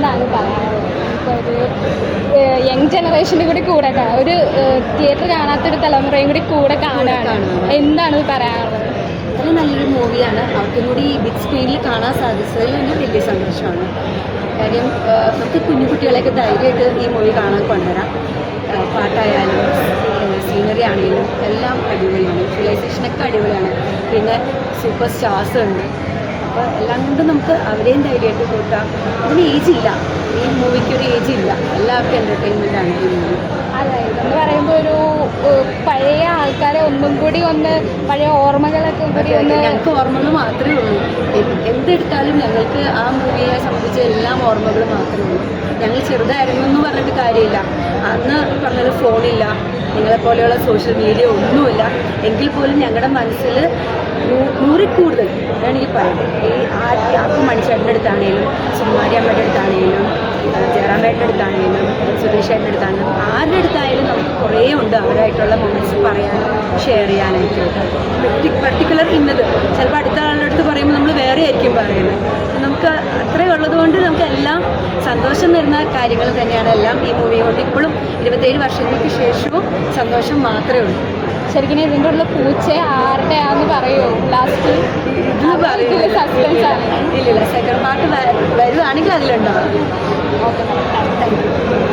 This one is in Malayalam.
എന്താണ് പറയാനുള്ളത്? ഇപ്പോൾ ഒരു യങ് ജനറേഷൻ്റെ കൂടെ ഒരു തിയേറ്റർ കാണാത്തൊരു തലമുറയും കൂടെ കാണുകയാണ്. എന്താണ് പറയാനുള്ളത്? അത്ര നല്ലൊരു മൂവിയാണ്. അവർക്കും കൂടി ബിഗ് സ്ക്രീനിൽ കാണാൻ സാധിച്ചതിൽ തന്നെ വലിയ സന്തോഷമാണ്. കാര്യം നമുക്ക് കുഞ്ഞു കുട്ടികളെയൊക്കെ ധൈര്യമായിട്ട് ഈ മൂവി കാണാൻ കൊണ്ടുവരാം. പാട്ടായാലും സീനറി ആണെങ്കിലും എല്ലാം അടിപൊളിയാണ്. വിഷ്വലൈസേഷനൊക്കെ അടിപൊളിയാണ്. പിന്നെ സൂപ്പർ സ്റ്റാർസ് ഉണ്ട്. അപ്പോൾ എല്ലാം കൊണ്ടും നമുക്ക് അവരെയും ധൈര്യമായിട്ട് കൂട്ടാം. അതിന് ഏജില്ല, ഈ മൂവിക്ക് ഒരു ഏജില്ല. എല്ലാവർക്കും എൻ്റർടൈൻമെൻറ്റാണ് ഈ മൂവി. അതായത് എന്ന് പറയുമ്പോൾ ഒരു പഴയ ആൾക്കാരെ ഒന്നും കൂടി പഴയ ഓർമ്മകളൊക്കെ ഞങ്ങൾക്ക് ഓർമ്മകൾ മാത്രമേ ഉള്ളൂ. എന്തെടുത്താലും ഞങ്ങൾക്ക് ആ മൂവിയെ സംബന്ധിച്ച എല്ലാം ഓർമ്മകൾ മാത്രമേ ഉള്ളൂ. ഞങ്ങൾ ചെറുതായിരുന്നു എന്ന് പറഞ്ഞിട്ട് കാര്യമില്ല. അന്ന് പറഞ്ഞത് ഫോണില്ല, നിങ്ങളെപ്പോലെയുള്ള സോഷ്യൽ മീഡിയ ഒന്നുമില്ല. എങ്കിൽ പോലും ഞങ്ങളുടെ മനസ്സിൽ 100 കൂടുതൽ വേണമെങ്കിൽ പറയാം. ഈ ആർക്കും മണിച്ചേട്ടൻ്റെ അടുത്താണെങ്കിലും സുകുമാരി അമ്മയുടെ അടുത്താണെങ്കിലും ജയറാമേട്ടൻ്റെ അടുത്താണെങ്കിലും സുരേഷേട്ടൻ്റെ അടുത്താണെങ്കിലും ആരുടെ അടുത്തായാലും നമുക്ക് കുറേ ഉണ്ട് അവരായിട്ടുള്ള മൊമെൻറ്റ്സ് പറയാനും ഷെയർ ചെയ്യാനായിട്ട്. പർട്ടിക്കുലർ ഇന്നത് ചിലപ്പോൾ അടുത്ത ആളുടെ അടുത്ത് പറയുമ്പോൾ നമ്മൾ വേറെ ആയിരിക്കും പറയുന്നത്. നമുക്ക് അത്രയും ഉള്ളതുകൊണ്ട് നമുക്ക് എല്ലാം സന്തോഷം തരുന്ന കാര്യങ്ങൾ തന്നെയാണ് എല്ലാം ഈ മൂവി കൊണ്ട്. ഇപ്പോഴും 27 വർഷങ്ങൾക്ക് ശേഷവും സന്തോഷം മാത്രമേ ഉള്ളൂ. ശരിക്കും ഇതിൻ്റെ ഉള്ള പൂച്ച ആരുടെയാന്ന് പറയുമോ? ലാസ്റ്റ് സസ്പെൻസ് ആണ്. ഇല്ലില്ല, സെക്കൻഡ് പാർട്ട് വരുവാണെങ്കിൽ അതിലുണ്ടാവും. Okay, thank you.